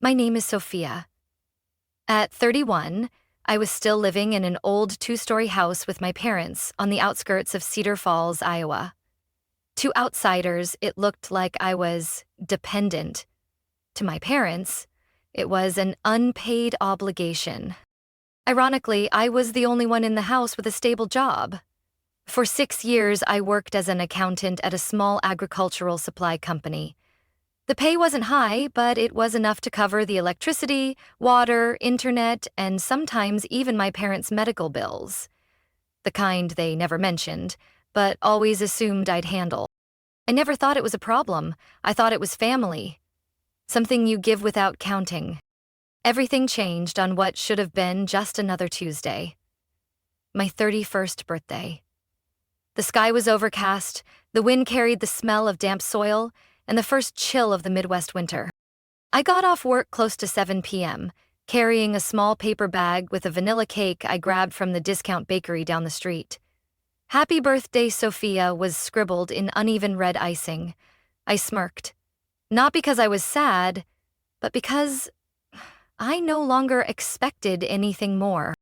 My name is Sophia. At 31, I was still living in an old two-story house with my parents on the outskirts of Cedar Falls, Iowa. To outsiders, it looked like I was dependent. To my parents, it was an unpaid obligation. Ironically, I was the only one in the house with a stable job. For 6 years, I worked as an accountant at a small agricultural supply company. The pay wasn't high, but it was enough to cover the electricity, water, internet, and sometimes even my parents' medical bills. The kind they never mentioned, but always assumed I'd handle. I never thought it was a problem. I thought it was family. Something you give without counting. Everything changed on what should have been just another Tuesday. My 31st birthday. The sky was overcast, the wind carried the smell of damp soil, and the first chill of the Midwest winter. I got off work close to 7 p.m., carrying a small paper bag with a vanilla cake I grabbed from the discount bakery down the street. "Happy Birthday, Sophia" was scribbled in uneven red icing. I smirked. Not because I was sad, but because I no longer expected anything more.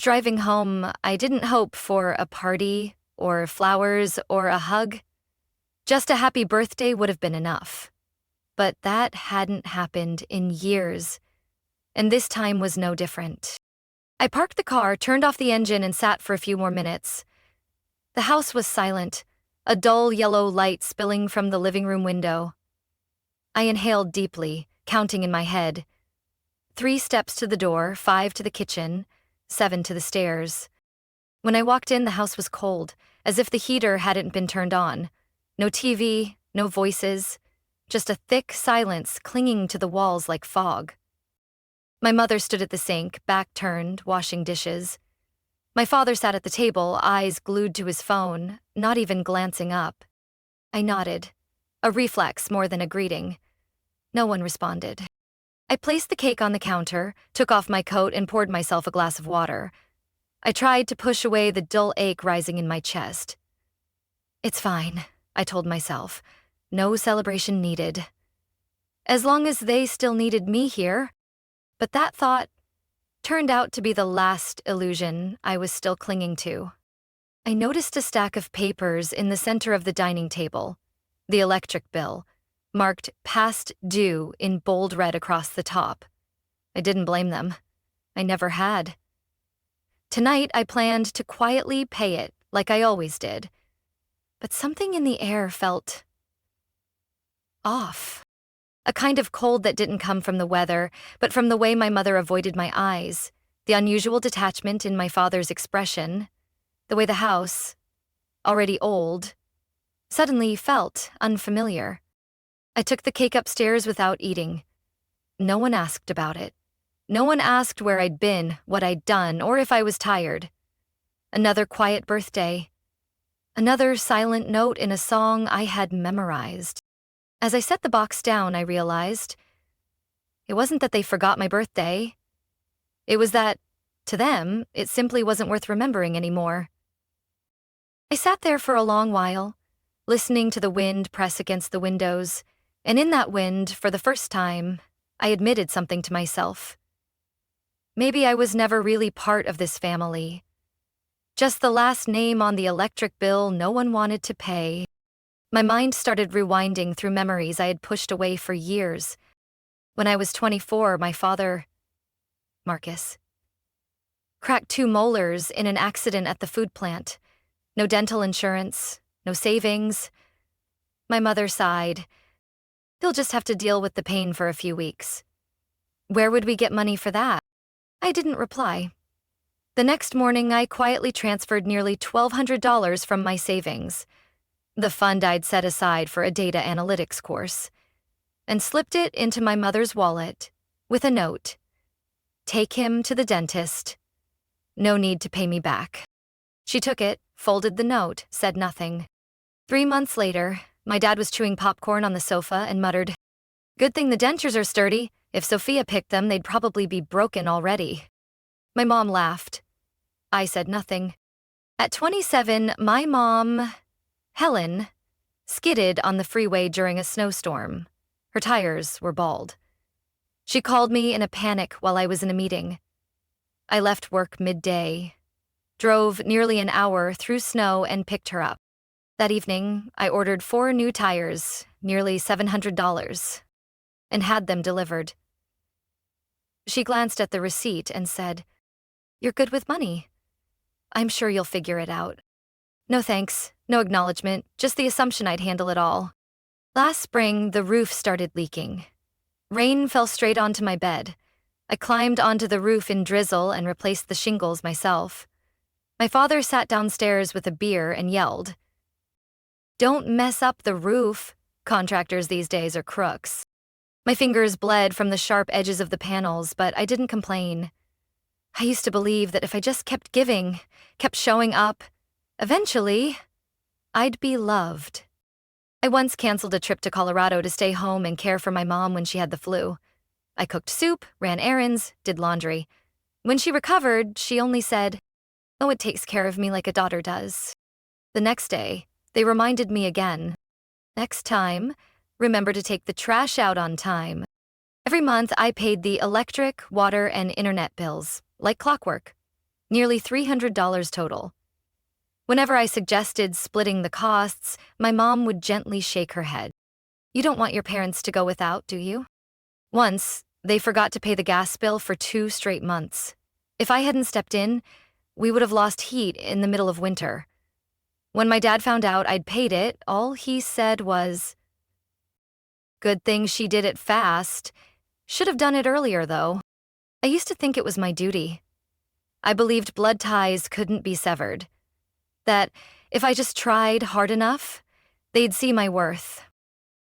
Driving home, I didn't hope for a party, or flowers, or a hug. Just a happy birthday would have been enough. But that hadn't happened in years, and this time was no different. I parked the car, turned off the engine, and sat for a few more minutes. The house was silent, a dull yellow light spilling from the living room window. I inhaled deeply, counting in my head. 3 steps to the door, 5 to the kitchen, 7 to the stairs. When I walked in, the house was cold, as if the heater hadn't been turned on. No TV, no voices, just a thick silence clinging to the walls like fog. My mother stood at the sink, back turned, washing dishes. My father sat at the table, eyes glued to his phone, not even glancing up. I nodded, a reflex more than a greeting. No one responded. I placed the cake on the counter, took off my coat, and poured myself a glass of water. I tried to push away the dull ache rising in my chest. "It's fine," I told myself. "No celebration needed. As long as they still needed me here." But that thought turned out to be the last illusion I was still clinging to. I noticed a stack of papers in the center of the dining table. The electric bill, marked "past due" in bold red across the top. I didn't blame them. I never had. Tonight, I planned to quietly pay it, like I always did. But something in the air felt off. A kind of cold that didn't come from the weather, but from the way my mother avoided my eyes, the unusual detachment in my father's expression, the way the house, already old, suddenly felt unfamiliar. I took the cake upstairs without eating. No one asked about it. No one asked where I'd been, what I'd done, or if I was tired. Another quiet birthday. Another silent note in a song I had memorized. As I set the box down, I realized it wasn't that they forgot my birthday. It was that, to them, it simply wasn't worth remembering anymore. I sat there for a long while, listening to the wind press against the windows, and in that wind, for the first time, I admitted something to myself. Maybe I was never really part of this family. Just the last name on the electric bill no one wanted to pay. My mind started rewinding through memories I had pushed away for years. When I was 24, my father, Marcus, cracked 2 molars in an accident at the food plant. No dental insurance, no savings. My mother sighed. "You'll just have to deal with the pain for a few weeks." Where would we get money for that? I didn't reply. The next morning, I quietly transferred nearly $1,200 from my savings, the fund I'd set aside for a data analytics course, and slipped it into my mother's wallet with a note. "Take him to the dentist. No need to pay me back." She took it, folded the note, said nothing. 3 months later, my dad was chewing popcorn on the sofa and muttered, "Good thing the dentures are sturdy. If Sophia picked them, they'd probably be broken already." My mom laughed. I said nothing. At 27, my mom, Helen, skidded on the freeway during a snowstorm. Her tires were bald. She called me in a panic while I was in a meeting. I left work midday, drove nearly an hour through snow, and picked her up. That evening, I ordered 4 new tires, nearly $700, and had them delivered. She glanced at the receipt and said, "You're good with money. I'm sure you'll figure it out." No thanks, no acknowledgement, just the assumption I'd handle it all. Last spring, the roof started leaking. Rain fell straight onto my bed. I climbed onto the roof in drizzle and replaced the shingles myself. My father sat downstairs with a beer and yelled, "Don't mess up the roof. Contractors these days are crooks." My fingers bled from the sharp edges of the panels, but I didn't complain. I used to believe that if I just kept giving, kept showing up, eventually, I'd be loved. I once canceled a trip to Colorado to stay home and care for my mom when she had the flu. I cooked soup, ran errands, did laundry. When she recovered, she only said, "Oh, it takes care of me like a daughter does." The next day, they reminded me again, "Next time, remember to take the trash out on time." Every month, I paid the electric, water, and internet bills, like clockwork, nearly $300 total. Whenever I suggested splitting the costs, my mom would gently shake her head. "You don't want your parents to go without, do you?" Once, they forgot to pay the gas bill for 2 straight months. If I hadn't stepped in, we would have lost heat in the middle of winter. When my dad found out I'd paid it, all he said was, "Good thing she did it fast. Should have done it earlier, though." I used to think it was my duty. I believed blood ties couldn't be severed. That if I just tried hard enough, they'd see my worth.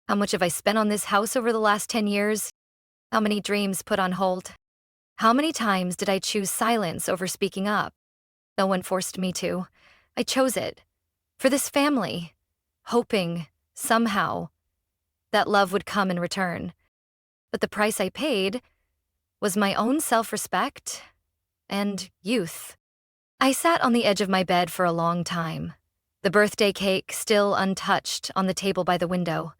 How much have I spent on this house over the last 10 years? How many dreams put on hold? How many times did I choose silence over speaking up? No one forced me to. I chose it. For this family, hoping, somehow, that love would come in return. But the price I paid was my own self-respect and youth. I sat on the edge of my bed for a long time, the birthday cake still untouched on the table by the window.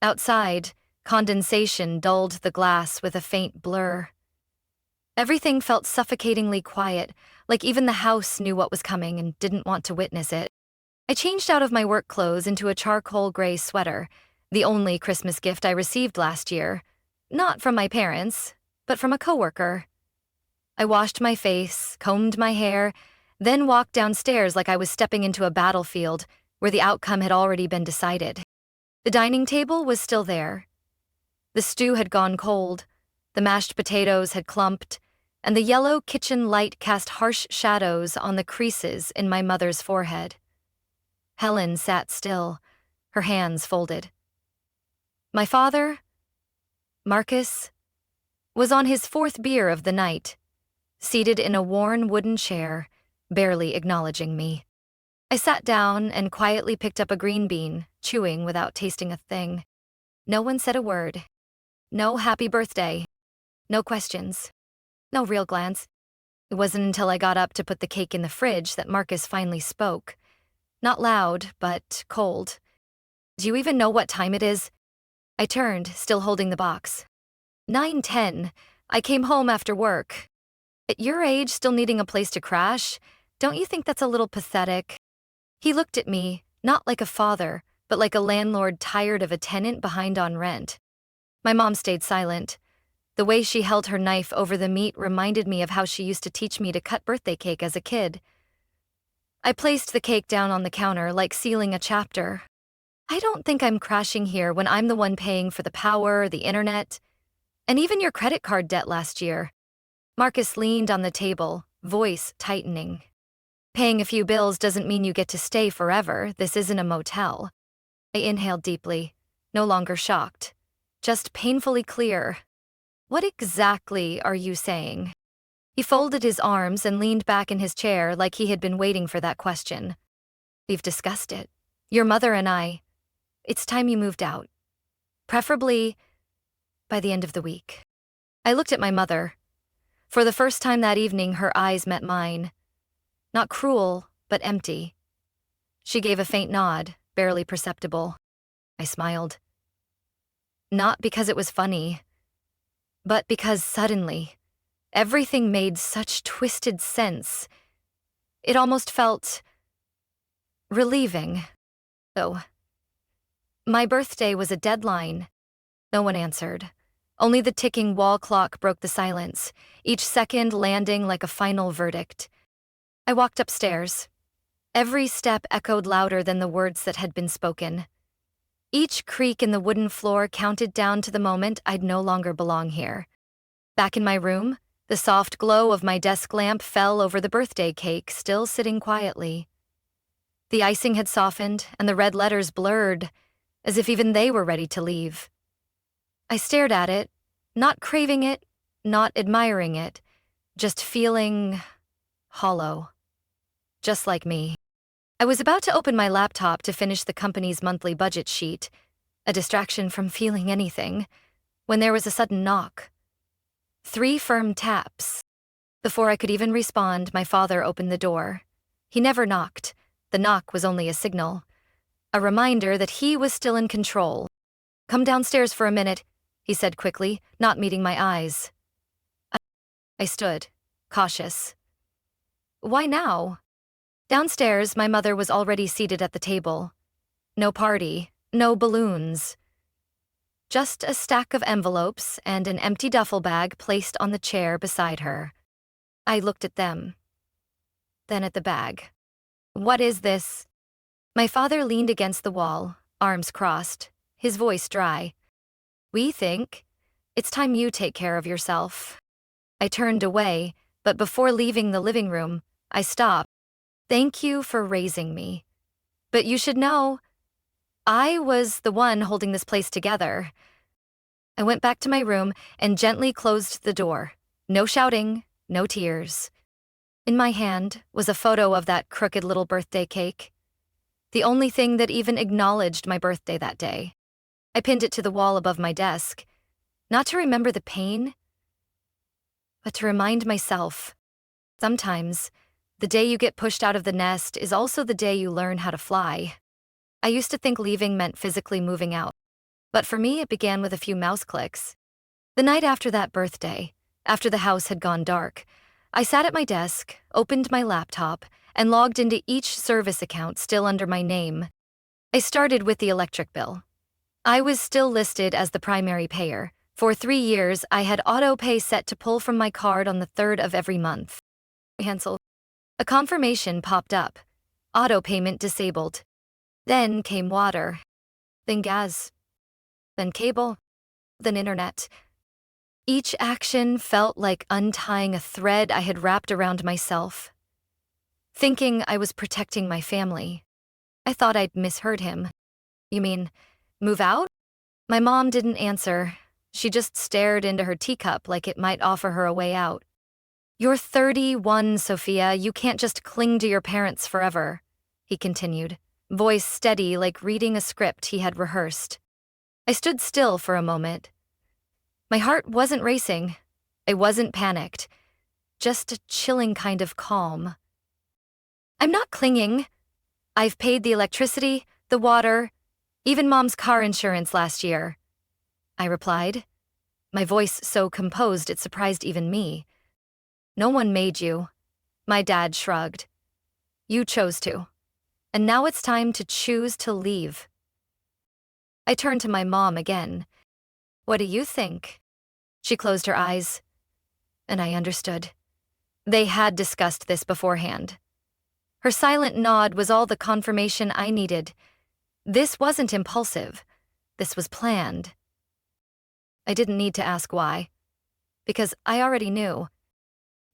Outside, condensation dulled the glass with a faint blur. Everything felt suffocatingly quiet, like even the house knew what was coming and didn't want to witness it. I changed out of my work clothes into a charcoal gray sweater, the only Christmas gift I received last year, not from my parents, but from a coworker. I washed my face, combed my hair, then walked downstairs like I was stepping into a battlefield where the outcome had already been decided. The dining table was still there. The stew had gone cold, the mashed potatoes had clumped, and the yellow kitchen light cast harsh shadows on the creases in my mother's forehead. Helen sat still, her hands folded. My father, Marcus, was on his 4th beer of the night, seated in a worn wooden chair, barely acknowledging me. I sat down and quietly picked up a green bean, chewing without tasting a thing. No one said a word. No happy birthday. No questions. No real glance. It wasn't until I got up to put the cake in the fridge that Marcus finally spoke. Not loud, but cold. "Do you even know what time it is?" I turned, still holding the box. 9:10. I came home after work. At your age, still needing a place to crash, don't you think that's a little pathetic? He looked at me, not like a father, but like a landlord tired of a tenant behind on rent. My mom stayed silent. The way she held her knife over the meat reminded me of how she used to teach me to cut birthday cake as a kid. I placed the cake down on the counter like sealing a chapter. I don't think I'm crashing here when I'm the one paying for the power, the internet, and even your credit card debt last year. Marcus leaned on the table, voice tightening. "Paying a few bills doesn't mean you get to stay forever. This isn't a motel." I inhaled deeply, no longer shocked, just painfully clear. "What exactly are you saying?" He folded his arms and leaned back in his chair like he had been waiting for that question. "We've discussed it. Your mother and I. It's time you moved out. Preferably by the end of the week." I looked at my mother. For the first time that evening, her eyes met mine. Not cruel, but empty. She gave a faint nod, barely perceptible. I smiled. Not because it was funny. but because suddenly, everything made such twisted sense. It almost felt relieving. So, my birthday was a deadline. No one answered. Only the ticking wall clock broke the silence, each second landing like a final verdict. I walked upstairs. Every step echoed louder than the words that had been spoken. Each creak in the wooden floor counted down to the moment I'd no longer belong here. Back in my room, the soft glow of my desk lamp fell over the birthday cake, still sitting quietly. The icing had softened, and the red letters blurred, as if even they were ready to leave. I stared at it, not craving it, not admiring it, just feeling hollow. Just like me. I was about to open my laptop to finish the company's monthly budget sheet, a distraction from feeling anything, when there was a sudden knock. 3 firm taps. Before I could even respond, my father opened the door. He never knocked. The knock was only a signal, a reminder that he was still in control. "Come downstairs for a minute," he said quickly, not meeting my eyes. I stood, cautious. Why now? Downstairs, my mother was already seated at the table. No party, no balloons. Just a stack of envelopes and an empty duffel bag placed on the chair beside her. I looked at them, then at the bag. "What is this?" My father leaned against the wall, arms crossed, his voice dry. "We think it's time you take care of yourself." I turned away, but before leaving the living room, I stopped. "Thank you for raising me. But you should know, I was the one holding this place together." I went back to my room and gently closed the door. No shouting, no tears. In my hand was a photo of that crooked little birthday cake, the only thing that even acknowledged my birthday that day. I pinned it to the wall above my desk, not to remember the pain, but to remind myself, sometimes, the day you get pushed out of the nest is also the day you learn how to fly. I used to think leaving meant physically moving out, but for me it began with a few mouse clicks. The night after that birthday, after the house had gone dark, I sat at my desk, opened my laptop, and logged into each service account still under my name. I started with the electric bill. I was still listed as the primary payer. For 3 years, I had auto pay set to pull from my card on the 3rd of every month. Cancel. A confirmation popped up. Auto payment disabled. Then came water. Then gas. Then cable. Then internet. Each action felt like untying a thread I had wrapped around myself. Thinking I was protecting my family. I thought I'd misheard him. "You mean, move out?" My mom didn't answer. She just stared into her teacup like it might offer her a way out. "You're 31, Sophia. You can't just cling to your parents forever," he continued, voice steady like reading a script he had rehearsed. I stood still for a moment. My heart wasn't racing. I wasn't panicked. Just a chilling kind of calm. "I'm not clinging. I've paid the electricity, the water, even Mom's car insurance last year," I replied, my voice so composed it surprised even me. "No one made you." My dad shrugged. "You chose to. And now it's time to choose to leave." I turned to my mom again. "What do you think?" She closed her eyes, and I understood. They had discussed this beforehand. Her silent nod was all the confirmation I needed. This wasn't impulsive. This was planned. I didn't need to ask why, because I already knew.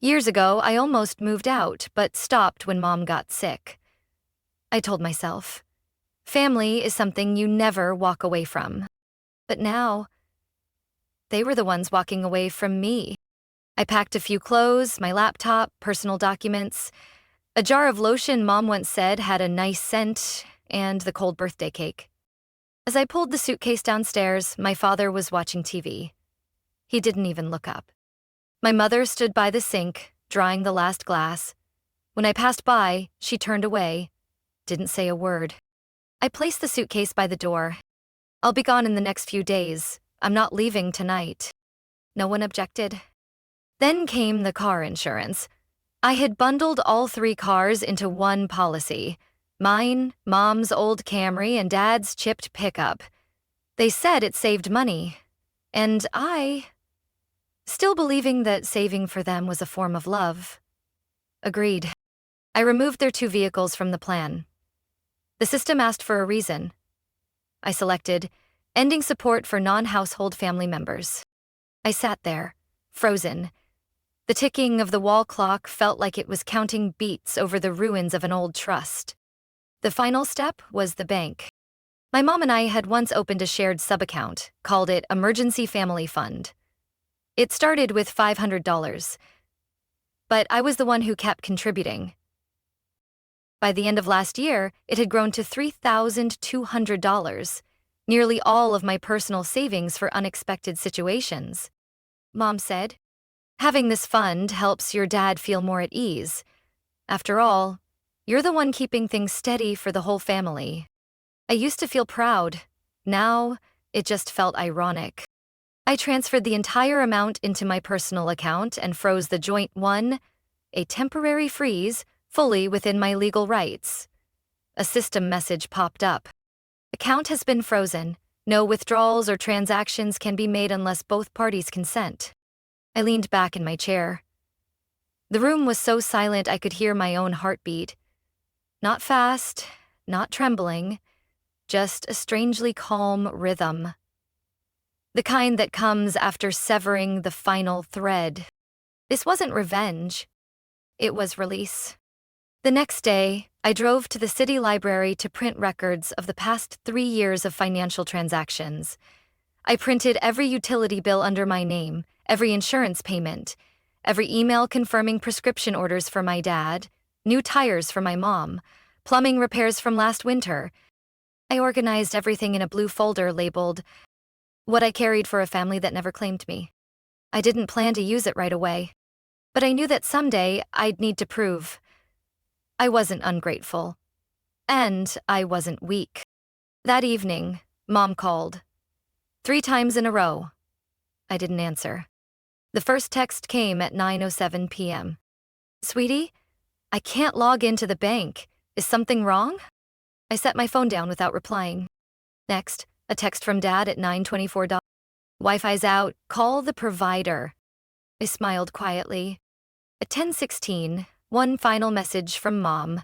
Years ago, I almost moved out, but stopped when Mom got sick. I told myself, family is something you never walk away from. But now, they were the ones walking away from me. I packed a few clothes, my laptop, personal documents, a jar of lotion Mom once said had a nice scent, and the cold birthday cake. As I pulled the suitcase downstairs, my father was watching TV. He didn't even look up. My mother stood by the sink, drying the last glass. When I passed by, she turned away, didn't say a word. I placed the suitcase by the door. "I'll be gone in the next few days. I'm not leaving tonight." No one objected. Then came the car insurance. I had bundled all 3 cars into one policy. Mine, Mom's old Camry, and Dad's chipped pickup. They said it saved money. And I, still believing that saving for them was a form of love, agreed. I removed their 2 vehicles from the plan. The system asked for a reason. I selected ending support for non-household family members. I sat there, frozen. The ticking of the wall clock felt like it was counting beats over the ruins of an old trust. The final step was the bank. My mom and I had once opened a shared sub-account, called it Emergency Family Fund. It started with $500, but I was the one who kept contributing. By the end of last year, it had grown to $3,200, nearly all of my personal savings for unexpected situations. Mom said, "Having this fund helps your dad feel more at ease. After all, you're the one keeping things steady for the whole family." I used to feel proud. Now, it just felt ironic. I transferred the entire amount into my personal account and froze the joint one, a temporary freeze, fully within my legal rights. A system message popped up. Account has been frozen. No withdrawals or transactions can be made unless both parties consent. I leaned back in my chair. The room was so silent I could hear my own heartbeat. Not fast, not trembling, just a strangely calm rhythm. The kind that comes after severing the final thread. This wasn't revenge. It was release. The next day, I drove to the city library to print records of the past 3 years of financial transactions. I printed every utility bill under my name, every insurance payment, every email confirming prescription orders for my dad, new tires for my mom, plumbing repairs from last winter. I organized everything in a blue folder labeled "What I carried for a family that never claimed me." I didn't plan to use it right away, but I knew that someday I'd need to prove I wasn't ungrateful, and I wasn't weak. That evening, Mom called. 3 times in a row. I didn't answer. The first text came at 9:07 p.m. "Sweetie, I can't log into the bank. Is something wrong?" I set my phone down without replying. Next, a text from Dad at 9:24. "Wi-Fi's out. Call the provider." I smiled quietly. At 10:16, one final message from Mom.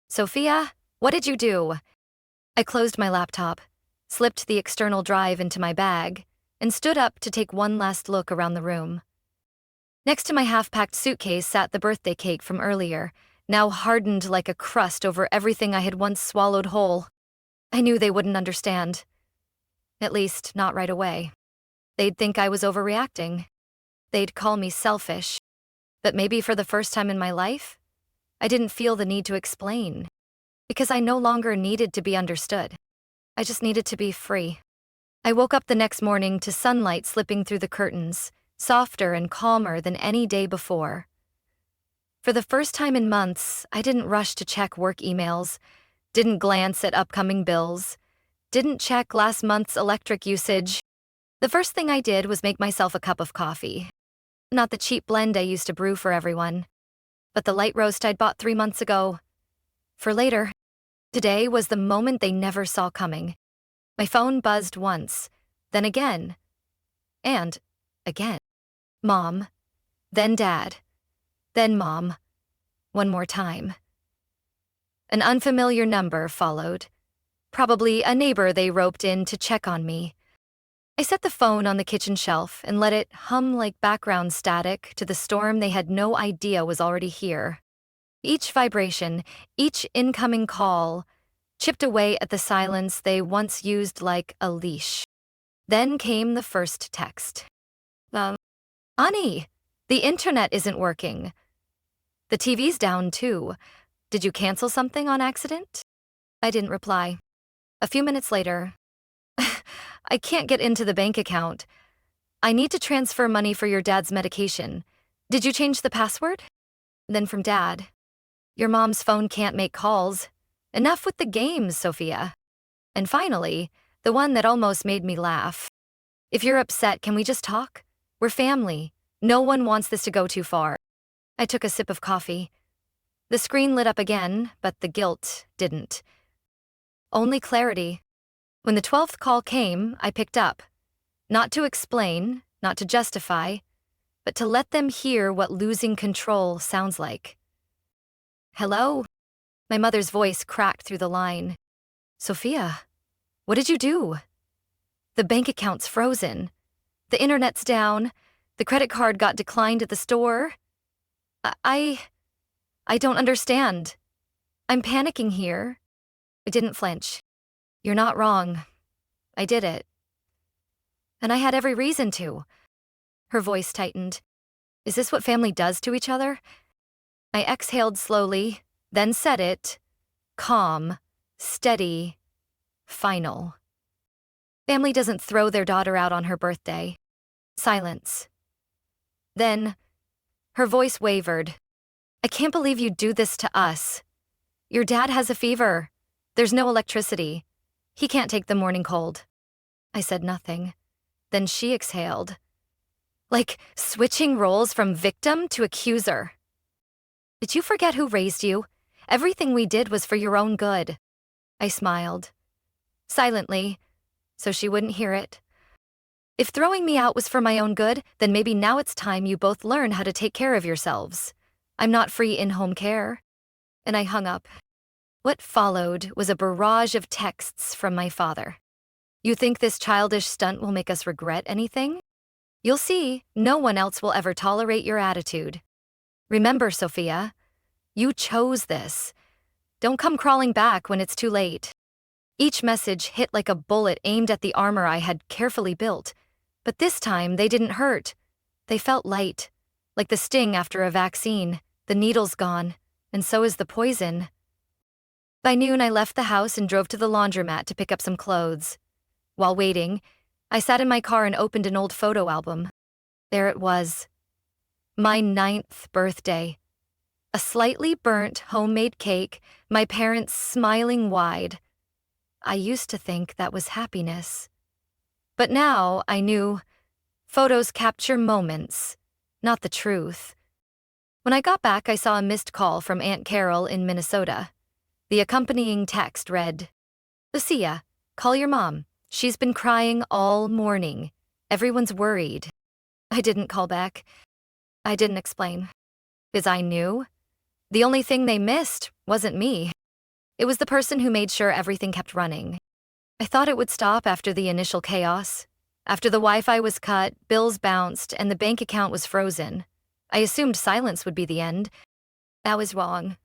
"Sophia, what did you do?" I closed my laptop, slipped the external drive into my bag, and stood up to take one last look around the room. Next to my half-packed suitcase sat the birthday cake from earlier, now hardened like a crust over everything I had once swallowed whole. I knew they wouldn't understand. At least, not right away. They'd think I was overreacting. They'd call me selfish. But maybe for the first time in my life, I didn't feel the need to explain, because I no longer needed to be understood. I just needed to be free. I woke up the next morning to sunlight slipping through the curtains, softer and calmer than any day before. For the first time in months, I didn't rush to check work emails, didn't glance at upcoming bills, didn't check last month's electric usage. The first thing I did was make myself a cup of coffee. Not the cheap blend I used to brew for everyone, but the light roast I'd bought 3 months ago. For later, today was the moment they never saw coming. My phone buzzed once, then again, and again. Mom, then Dad, then Mom, one more time. An unfamiliar number followed, probably a neighbor they roped in to check on me. I set the phone on the kitchen shelf and let it hum like background static to the storm they had no idea was already here. Each vibration, each incoming call, chipped away at the silence they once used like a leash. Then came the first text. "Ani, the internet isn't working. The TV's down too. Did you cancel something on accident?" I didn't reply. A few minutes later, "I can't get into the bank account. I need to transfer money for your dad's medication. Did you change the password?" Then from Dad, "Your mom's phone can't make calls. Enough with the games, Sophia." And finally, the one that almost made me laugh. "If you're upset, can we just talk? We're family. No one wants this to go too far. I took a sip of coffee. The screen lit up again, but the guilt didn't. Only clarity. When the 12th call came, I picked up. Not to explain, not to justify, but to let them hear what losing control sounds like. Hello? My mother's voice cracked through the line. Sophia, what did you do? The bank account's frozen. The internet's down. The credit card got declined at the store. I don't understand. I'm panicking here. I didn't flinch. You're not wrong. I did it. And I had every reason to. Her voice tightened. Is this what family does to each other? I exhaled slowly, then said it. Calm, steady, final. Family doesn't throw their daughter out on her birthday. Silence. Then, her voice wavered. I can't believe you'd do this to us. Your dad has a fever. There's no electricity. He can't take the morning cold. I said nothing. Then she exhaled. Like switching roles from victim to accuser. Did you forget who raised you? Everything we did was for your own good. I smiled. Silently, so she wouldn't hear it. If throwing me out was for my own good, then maybe now it's time you both learn how to take care of yourselves. I'm not free in-home care. And I hung up. What followed was a barrage of texts from my father. You think this childish stunt will make us regret anything? You'll see, no one else will ever tolerate your attitude. Remember, Sophia, you chose this. Don't come crawling back when it's too late. Each message hit like a bullet aimed at the armor I had carefully built. But this time, they didn't hurt. They felt light, like the sting after a vaccine. The needle's gone, and so is the poison. By noon, I left the house and drove to the laundromat to pick up some clothes. While waiting, I sat in my car and opened an old photo album. There it was. My 9th birthday. A slightly burnt homemade cake, my parents smiling wide. I used to think that was happiness. But now I knew photos capture moments, not the truth. When I got back, I saw a missed call from Aunt Carol in Minnesota. The accompanying text read, Lucia, call your mom. She's been crying all morning. Everyone's worried. I didn't call back. I didn't explain. Because I knew. The only thing they missed wasn't me. It was the person who made sure everything kept running. I thought it would stop after the initial chaos. After the Wi-Fi was cut, bills bounced, and the bank account was frozen. I assumed silence would be the end. That was wrong.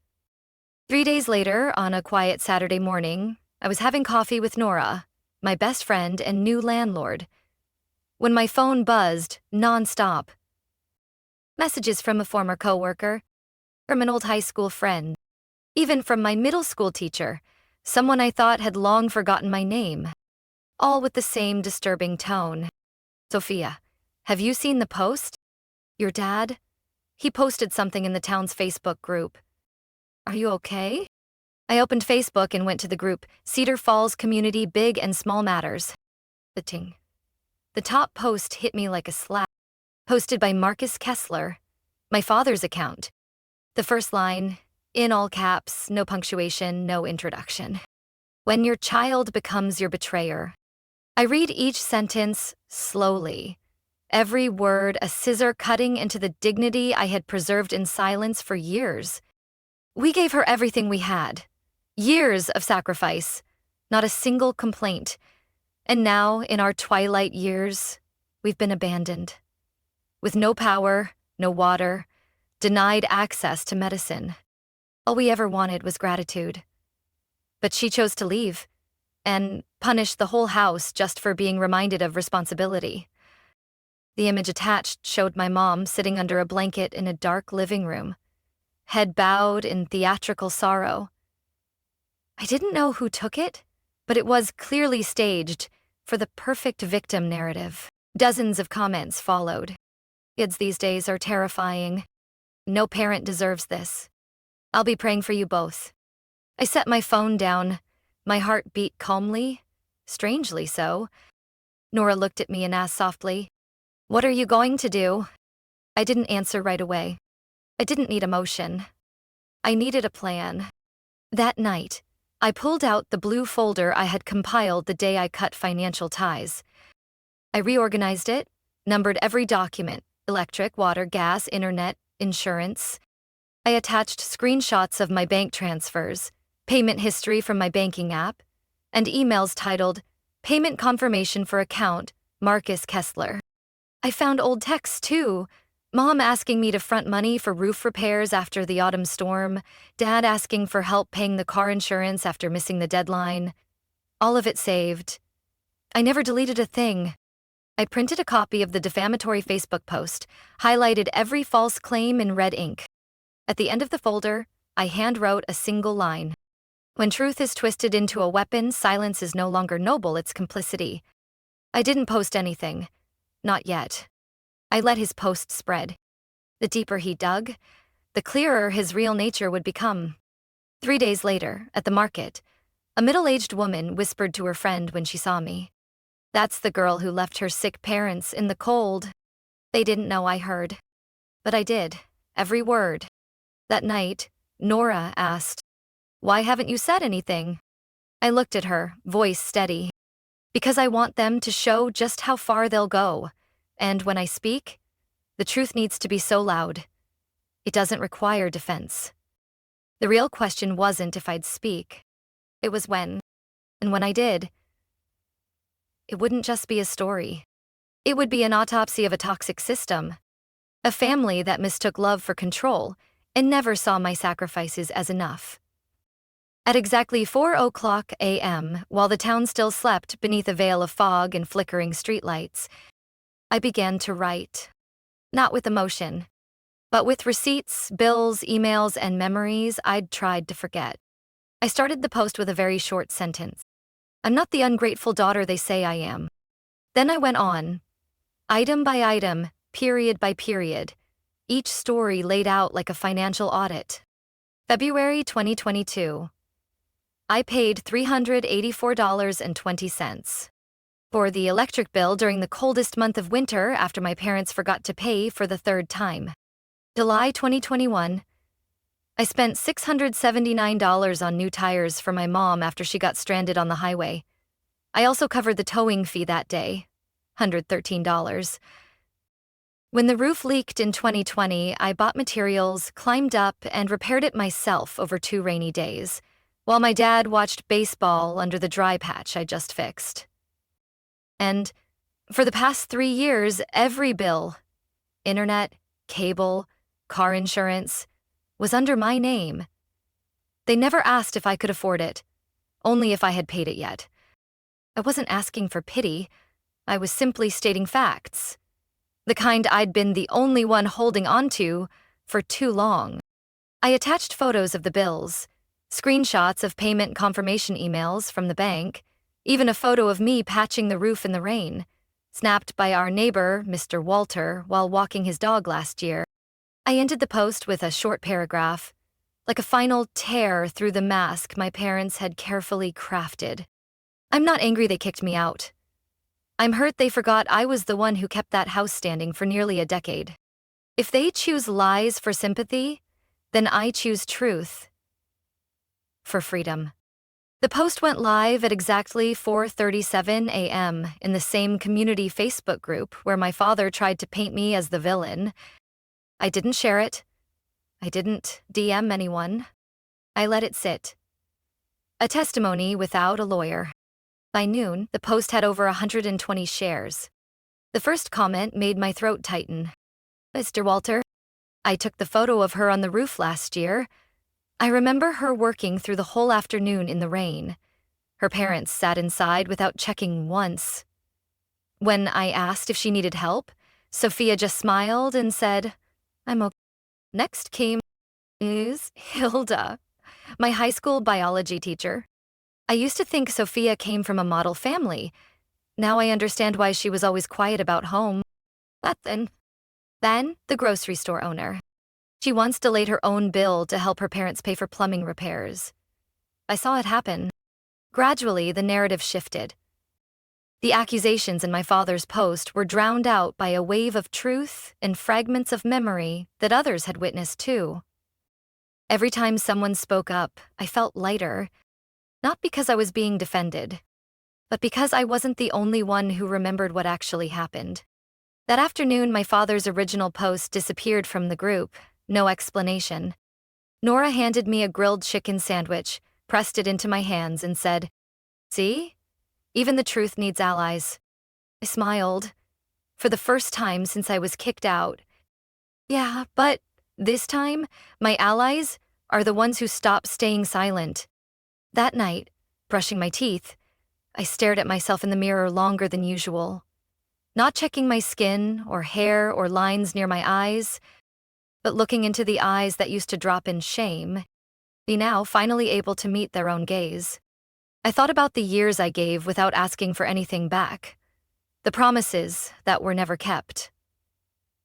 3 days later, on a quiet Saturday morning, I was having coffee with Nora, my best friend and new landlord, when my phone buzzed nonstop. Messages from a former coworker, from an old high school friend, even from my middle school teacher, someone I thought had long forgotten my name, all with the same disturbing tone. Sophia, have you seen the post? Your dad? He posted something in the town's Facebook group. Are you okay? I opened Facebook and went to the group, Cedar Falls Community Big and Small Matters. The ting. The top post hit me like a slap. Posted by Marcus Kessler, my father's account. The first line, in all caps, no punctuation, no introduction. When your child becomes your betrayer. I read each sentence slowly. Every word a scissor cutting into the dignity I had preserved in silence for years. We gave her everything we had. Years of sacrifice, not a single complaint. And now, in our twilight years, we've been abandoned. With no power, no water, denied access to medicine. All we ever wanted was gratitude. But she chose to leave, and punished the whole house just for being reminded of responsibility. The image attached showed my mom sitting under a blanket in a dark living room, head bowed in theatrical sorrow. I didn't know who took it, but it was clearly staged for the perfect victim narrative. Dozens of comments followed. Kids these days are terrifying. No parent deserves this. I'll be praying for you both. I set my phone down. My heart beat calmly, strangely so. Nora looked at me and asked softly, What are you going to do? I didn't answer right away. I didn't need emotion. I needed a plan. That night, I pulled out the blue folder I had compiled the day I cut financial ties. I reorganized it, numbered every document: electric, water, gas, internet, insurance. I attached screenshots of my bank transfers, payment history from my banking app, and emails titled, "Payment Confirmation for Account, Marcus Kessler." I found old texts too. Mom asking me to front money for roof repairs after the autumn storm, Dad asking for help paying the car insurance after missing the deadline. All of it saved. I never deleted a thing. I printed a copy of the defamatory Facebook post, highlighted every false claim in red ink. At the end of the folder, I handwrote a single line. When truth is twisted into a weapon, silence is no longer noble, it's complicity. I didn't post anything. Not yet. I let his post spread. The deeper he dug, the clearer his real nature would become. 3 days later, at the market, a middle-aged woman whispered to her friend when she saw me, "That's the girl who left her sick parents in the cold." They didn't know I heard. But I did. Every word. That night, Nora asked, "Why haven't you said anything?" I looked at her, voice steady. "Because I want them to show just how far they'll go. And when I speak, the truth needs to be so loud. It doesn't require defense." The real question wasn't if I'd speak. It was when. And when I did, it wouldn't just be a story. It would be an autopsy of a toxic system. A family that mistook love for control and never saw my sacrifices as enough. At exactly 4:00 a.m., while the town still slept beneath a veil of fog and flickering streetlights, I began to write. Not with emotion, but with receipts, bills, emails, and memories I'd tried to forget. I started the post with a very short sentence. "I'm not the ungrateful daughter they say I am." Then I went on, item by item, period by period, each story laid out like a financial audit. February 2022. I paid $384.20 for the electric bill during the coldest month of winter after my parents forgot to pay for the third time. July 2021. I spent $679 on new tires for my mom after she got stranded on the highway. I also covered the towing fee that day, $113. When the roof leaked in 2020, I bought materials, climbed up, and repaired it myself over 2 rainy days, while my dad watched baseball under the dry patch I just fixed. And for the past 3 years, every bill, internet, cable, car insurance, was under my name. They never asked if I could afford it, only if I had paid it yet. I wasn't asking for pity, I was simply stating facts. The kind I'd been the only one holding on to for too long. I attached photos of the bills, screenshots of payment confirmation emails from the bank, even a photo of me patching the roof in the rain, snapped by our neighbor, Mr. Walter, while walking his dog last year. I ended the post with a short paragraph, like a final tear through the mask my parents had carefully crafted. I'm not angry they kicked me out. I'm hurt they forgot I was the one who kept that house standing for nearly a decade. If they choose lies for sympathy, then I choose truth for freedom. The post went live at exactly 4:37 a.m. in the same community Facebook group where my father tried to paint me as the villain. I didn't share it. I didn't DM anyone. I let it sit. A testimony without a lawyer. By noon, the post had over 120 shares. The first comment made my throat tighten. "Mr. Walter, I took the photo of her on the roof last year. I remember her working through the whole afternoon in the rain. Her parents sat inside without checking once. When I asked if she needed help, Sophia just smiled and said, 'I'm okay.' Next came Hilda, my high school biology teacher. I used to think Sophia came from a model family. Now I understand why she was always quiet about home. Then, the grocery store owner. She once delayed her own bill to help her parents pay for plumbing repairs. I saw it happen. Gradually, the narrative shifted. The accusations in my father's post were drowned out by a wave of truth and fragments of memory that others had witnessed too. Every time someone spoke up, I felt lighter, not because I was being defended, but because I wasn't the only one who remembered what actually happened. That afternoon, my father's original post disappeared from the group, no explanation. Nora handed me a grilled chicken sandwich, pressed it into my hands, and said, "See? Even the truth needs allies." I smiled. For the first time since I was kicked out. Yeah, but this time, my allies are the ones who stop staying silent. That night, brushing my teeth, I stared at myself in the mirror longer than usual. Not checking my skin or hair or lines near my eyes, but looking into the eyes that used to drop in shame, be now finally able to meet their own gaze. I thought about the years I gave without asking for anything back. The promises that were never kept.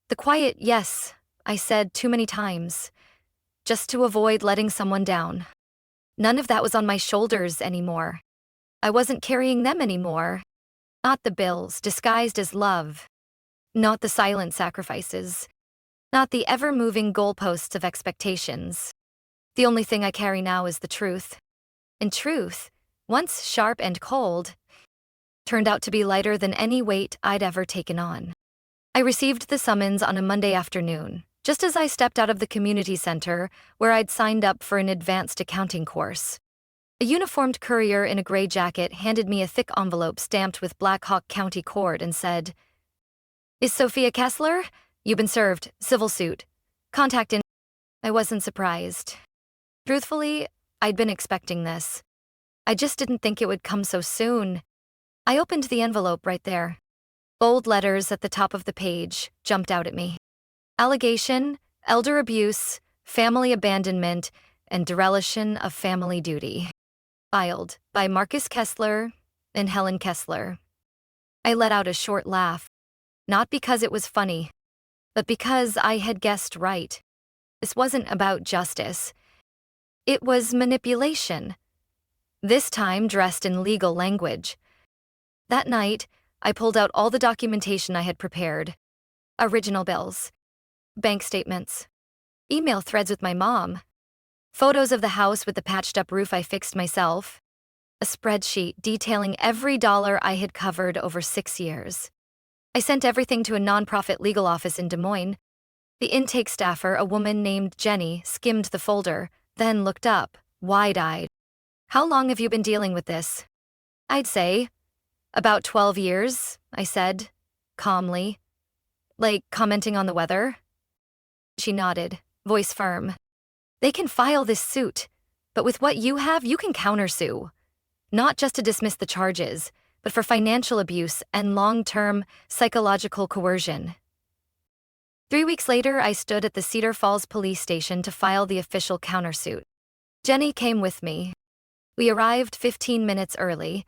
The quiet yes I said too many times, just to avoid letting someone down. None of that was on my shoulders anymore. I wasn't carrying them anymore. Not the bills disguised as love. Not the silent sacrifices. Not the ever-moving goalposts of expectations. The only thing I carry now is the truth. And truth, once sharp and cold, turned out to be lighter than any weight I'd ever taken on. I received the summons on a Monday afternoon, just as I stepped out of the community center where I'd signed up for an advanced accounting course. A uniformed courier in a gray jacket handed me a thick envelope stamped with Black Hawk County Court and said, "Is Sophia Kessler? You've been served. Civil suit. Contact in." I wasn't surprised. Truthfully, I'd been expecting this. I just didn't think it would come so soon. I opened the envelope right there. Bold letters at the top of the page jumped out at me. Allegation, elder abuse, family abandonment, and dereliction of family duty. Filed by Marcus Kessler and Helen Kessler. I let out a short laugh, not because it was funny, but because I had guessed right. This wasn't about justice. It was manipulation. This time dressed in legal language. That night, I pulled out all the documentation I had prepared. Original bills, bank statements, email threads with my mom, photos of the house with the patched-up roof I fixed myself, a spreadsheet detailing every dollar I had covered over 6 years. I sent everything to a nonprofit legal office in Des Moines. The intake staffer, a woman named Jenny, skimmed the folder, then looked up, wide-eyed. "How long have you been dealing with this?" "I'd say about 12 years, I said, calmly. "Like commenting on the weather?" She nodded, voice firm. "They can file this suit, but with what you have, you can countersue. Not just to dismiss the charges, but for financial abuse and long-term psychological coercion." 3 weeks later, I stood at the Cedar Falls police station to file the official countersuit. Jenny came with me. We arrived 15 minutes early.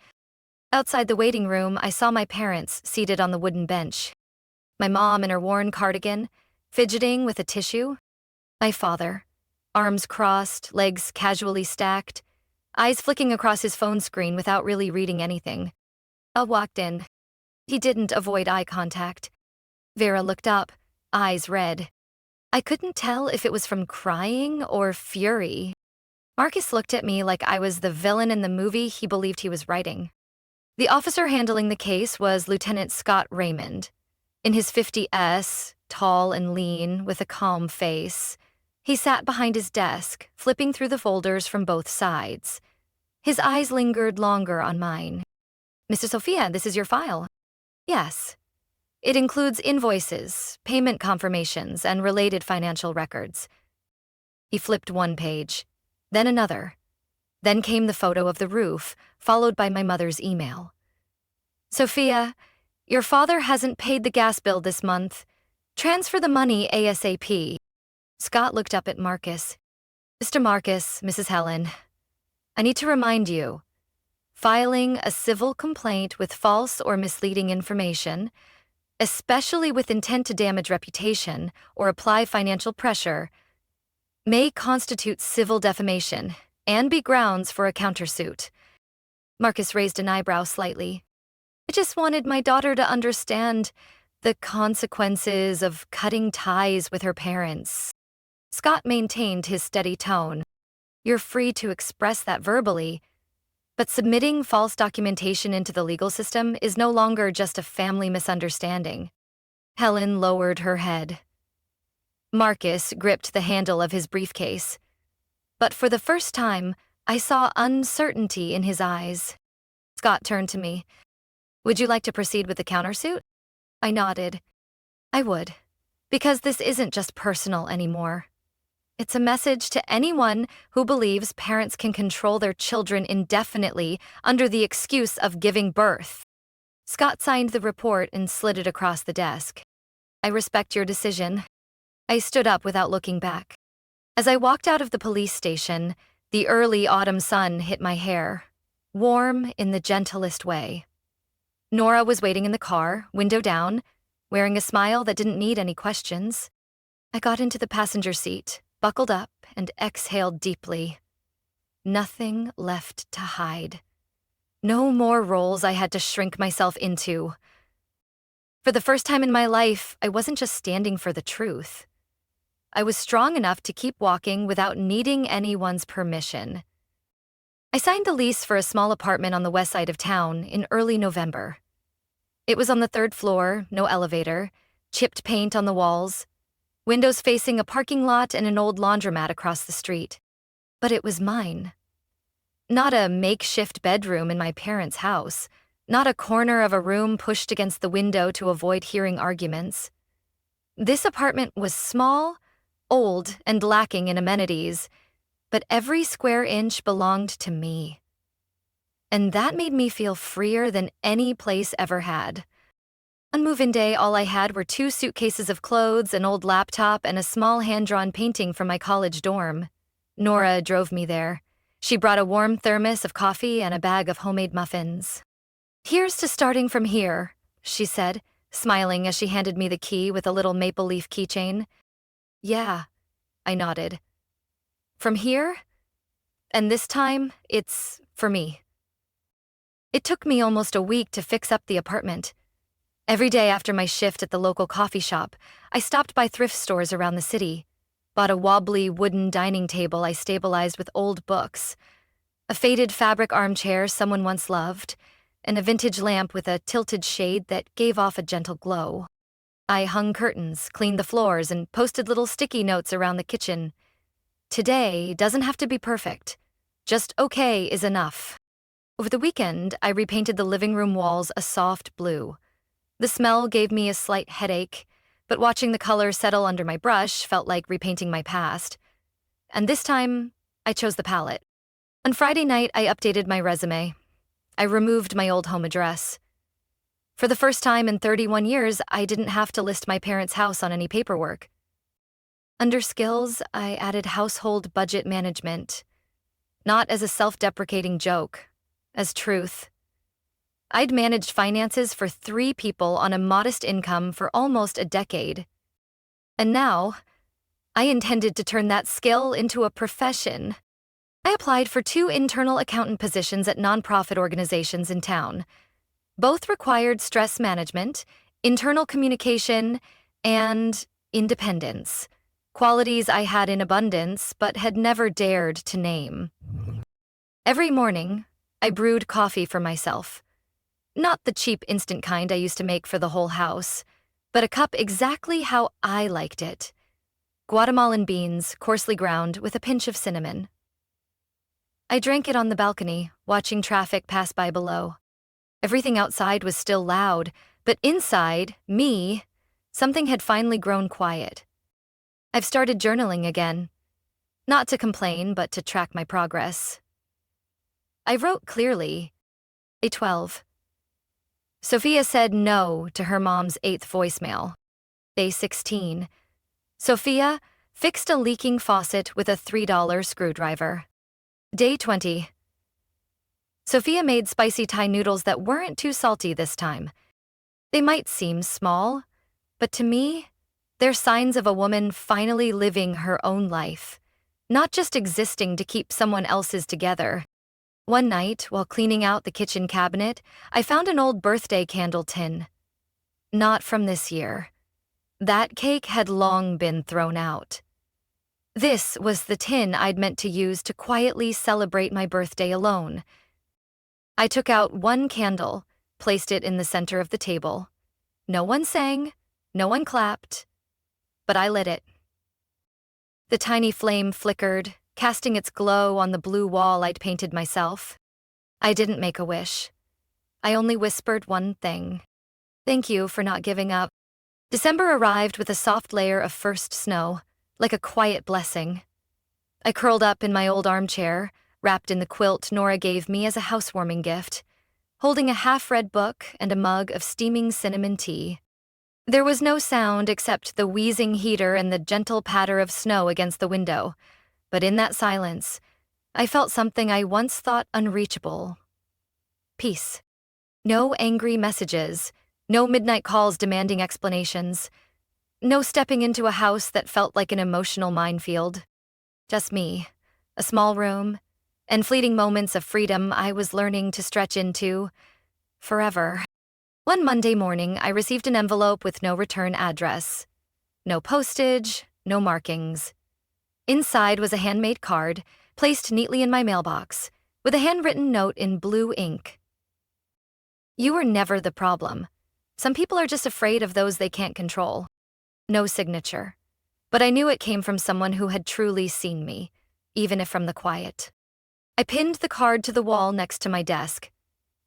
Outside the waiting room, I saw my parents seated on the wooden bench. My mom in her worn cardigan, fidgeting with a tissue. My father, arms crossed, legs casually stacked, eyes flicking across his phone screen without really reading anything. I walked in. He didn't avoid eye contact. Vera looked up, eyes red. I couldn't tell if it was from crying or fury. Marcus looked at me like I was the villain in the movie he believed he was writing. The officer handling the case was Lieutenant Scott Raymond. In his 50s, tall and lean, with a calm face, he sat behind his desk, flipping through the folders from both sides. His eyes lingered longer on mine. "Mr. Sophia, this is your file." "Yes. It includes invoices, payment confirmations, and related financial records." He flipped one page, then another. Then came the photo of the roof, followed by my mother's email. "Sophia, your father hasn't paid the gas bill this month. Transfer the money ASAP." Scott looked up at Marcus. "Mr. Marcus, Mrs. Helen, I need to remind you, filing a civil complaint with false or misleading information, especially with intent to damage reputation or apply financial pressure, may constitute civil defamation and be grounds for a countersuit." Marcus raised an eyebrow slightly. I just wanted my daughter to understand the consequences of cutting ties with her parents. Scott maintained his steady tone. You're free to express that verbally, but submitting false documentation into the legal system is no longer just a family misunderstanding. Helen lowered her head. Marcus gripped the handle of his briefcase. But for the first time, I saw uncertainty in his eyes. Scott turned to me. Would you like to proceed with the countersuit? I nodded. I would, because this isn't just personal anymore. It's a message to anyone who believes parents can control their children indefinitely under the excuse of giving birth. Scott signed the report and slid it across the desk. I respect your decision. I stood up without looking back. As I walked out of the police station, the early autumn sun hit my hair, warm in the gentlest way. Nora was waiting in the car, window down, wearing a smile that didn't need any questions. I got into the passenger seat, buckled up, and exhaled deeply. Nothing left to hide. No more roles I had to shrink myself into. For the first time in my life, I wasn't just standing for the truth. I was strong enough to keep walking without needing anyone's permission. I signed the lease for a small apartment on the west side of town in early November. It was on the 3rd floor, no elevator, chipped paint on the walls, windows facing a parking lot and an old laundromat across the street. But it was mine. Not a makeshift bedroom in my parents' house, not a corner of a room pushed against the window to avoid hearing arguments. This apartment was small, old, and lacking in amenities, but every square inch belonged to me. And that made me feel freer than any place ever had. On move-in day, all I had were 2 suitcases of clothes, an old laptop, and a small hand-drawn painting from my college dorm. Nora drove me there. She brought a warm thermos of coffee and a bag of homemade muffins. Here's to starting from here, she said, smiling as she handed me the key with a little maple leaf keychain. Yeah, I nodded. From here? And this time, it's for me. It took me almost a week to fix up the apartment. Every day after my shift at the local coffee shop, I stopped by thrift stores around the city, bought a wobbly wooden dining table I stabilized with old books, a faded fabric armchair someone once loved, and a vintage lamp with a tilted shade that gave off a gentle glow. I hung curtains, cleaned the floors, and posted little sticky notes around the kitchen. Today doesn't have to be perfect. Just okay is enough. Over the weekend, I repainted the living room walls a soft blue. The smell gave me a slight headache, but watching the color settle under my brush felt like repainting my past. And this time, I chose the palette. On Friday night, I updated my resume. I removed my old home address. For the first time in 31 years, I didn't have to list my parents' house on any paperwork. Under skills, I added household budget management. Not as a self-deprecating joke, as truth. I'd managed finances for 3 people on a modest income for almost a decade. And now, I intended to turn that skill into a profession. I applied for 2 internal accountant positions at nonprofit organizations in town. Both required stress management, internal communication, and independence, qualities I had in abundance but had never dared to name. Every morning, I brewed coffee for myself. Not the cheap instant kind I used to make for the whole house, but a cup exactly how I liked it. Guatemalan beans, coarsely ground, with a pinch of cinnamon. I drank it on the balcony, watching traffic pass by below. Everything outside was still loud, but inside, me, something had finally grown quiet. I've started journaling again. Not to complain, but to track my progress. I wrote clearly, Day 12. Sophia said no to her mom's 8th voicemail. Day 16. Sophia fixed a leaking faucet with a $3 screwdriver. Day 20. Sophia made spicy Thai noodles that weren't too salty this time. They might seem small, but to me, they're signs of a woman finally living her own life, not just existing to keep someone else's together. One night, while cleaning out the kitchen cabinet, I found an old birthday candle tin. Not from this year. That cake had long been thrown out. This was the tin I'd meant to use to quietly celebrate my birthday alone. I took out one candle, placed it in the center of the table. No one sang, no one clapped, but I lit it. The tiny flame flickered, casting its glow on the blue wall I'd painted myself. I didn't make a wish. I only whispered one thing. Thank you for not giving up. December arrived with a soft layer of first snow, like a quiet blessing. I curled up in my old armchair, wrapped in the quilt Nora gave me as a housewarming gift, holding a half-read book and a mug of steaming cinnamon tea. There was no sound except the wheezing heater and the gentle patter of snow against the window, but in that silence, I felt something I once thought unreachable. Peace. No angry messages, no midnight calls demanding explanations, no stepping into a house that felt like an emotional minefield. Just me, a small room, and fleeting moments of freedom I was learning to stretch into forever. One Monday morning, I received an envelope with no return address. No postage, no markings. Inside was a handmade card, placed neatly in my mailbox, with a handwritten note in blue ink. You were never the problem. Some people are just afraid of those they can't control. No signature. But I knew it came from someone who had truly seen me, even if from the quiet. I pinned the card to the wall next to my desk.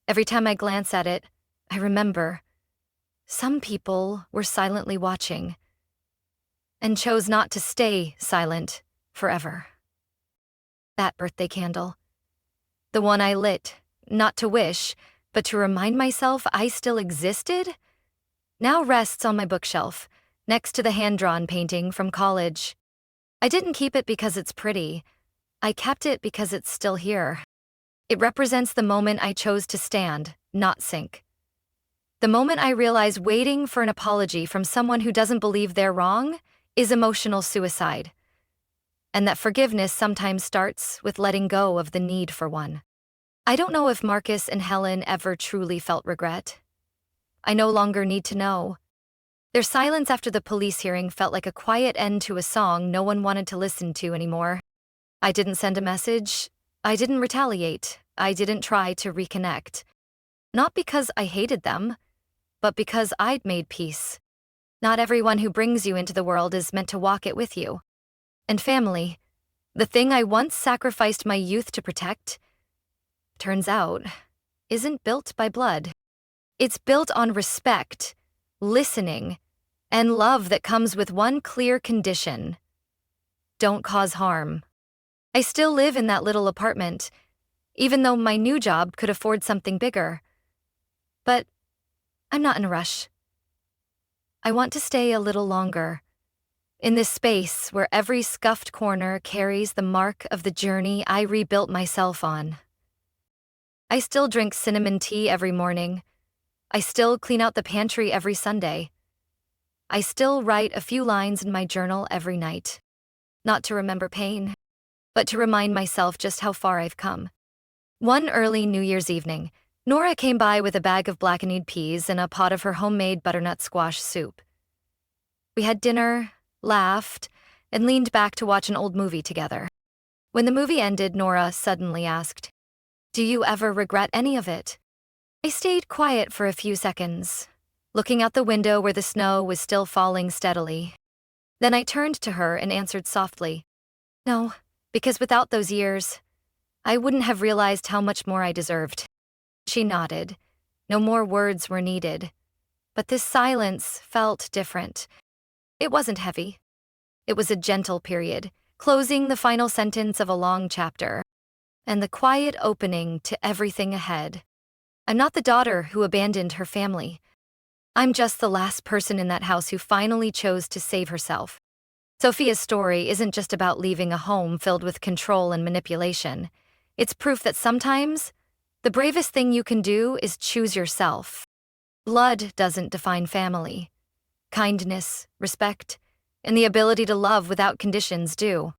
Every time I glance at it, I remember. Some people were silently watching, and chose not to stay silent forever. That birthday candle. The one I lit, not to wish, but to remind myself I still existed, now rests on my bookshelf, next to the hand-drawn painting from college. I didn't keep it because it's pretty. I kept it because it's still here. It represents the moment I chose to stand, not sink. The moment I realize waiting for an apology from someone who doesn't believe they're wrong is emotional suicide, and that forgiveness sometimes starts with letting go of the need for one. I don't know if Marcus and Helen ever truly felt regret. I no longer need to know. Their silence after the police hearing felt like a quiet end to a song no one wanted to listen to anymore. I didn't send a message. I didn't retaliate. I didn't try to reconnect. Not because I hated them, but because I'd made peace. Not everyone who brings you into the world is meant to walk it with you. And family, the thing I once sacrificed my youth to protect, turns out, isn't built by blood. It's built on respect, listening, and love that comes with one clear condition. Don't cause harm. I still live in that little apartment, even though my new job could afford something bigger. But I'm not in a rush. I want to stay a little longer, in this space where every scuffed corner carries the mark of the journey I rebuilt myself on. I still drink cinnamon tea every morning. I still clean out the pantry every Sunday. I still write a few lines in my journal every night. Not to remember pain, but to remind myself just how far I've come. One early New Year's evening, Nora came by with a bag of blackened peas and a pot of her homemade butternut squash soup. We had dinner, laughed, and leaned back to watch an old movie together. When the movie ended, Nora suddenly asked, "Do you ever regret any of it?" I stayed quiet for a few seconds, looking out the window where the snow was still falling steadily. Then I turned to her and answered softly, "No, because without those years, I wouldn't have realized how much more I deserved." She nodded. No more words were needed. But this silence felt different. It wasn't heavy. It was a gentle period, closing the final sentence of a long chapter, and the quiet opening to everything ahead. I'm not the daughter who abandoned her family. I'm just the last person in that house who finally chose to save herself. Sophia's story isn't just about leaving a home filled with control and manipulation. It's proof that sometimes the bravest thing you can do is choose yourself. Blood doesn't define family. Kindness, respect, and the ability to love without conditions do.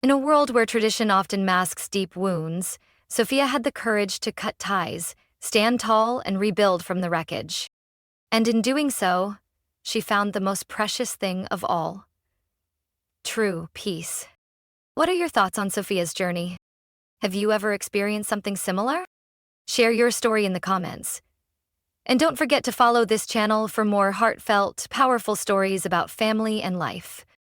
In a world where tradition often masks deep wounds, Sophia had the courage to cut ties, stand tall, and rebuild from the wreckage. And in doing so, she found the most precious thing of all: true peace. What are your thoughts on Sophia's journey? Have you ever experienced something similar? Share your story in the comments. And don't forget to follow this channel for more heartfelt, powerful stories about family and life.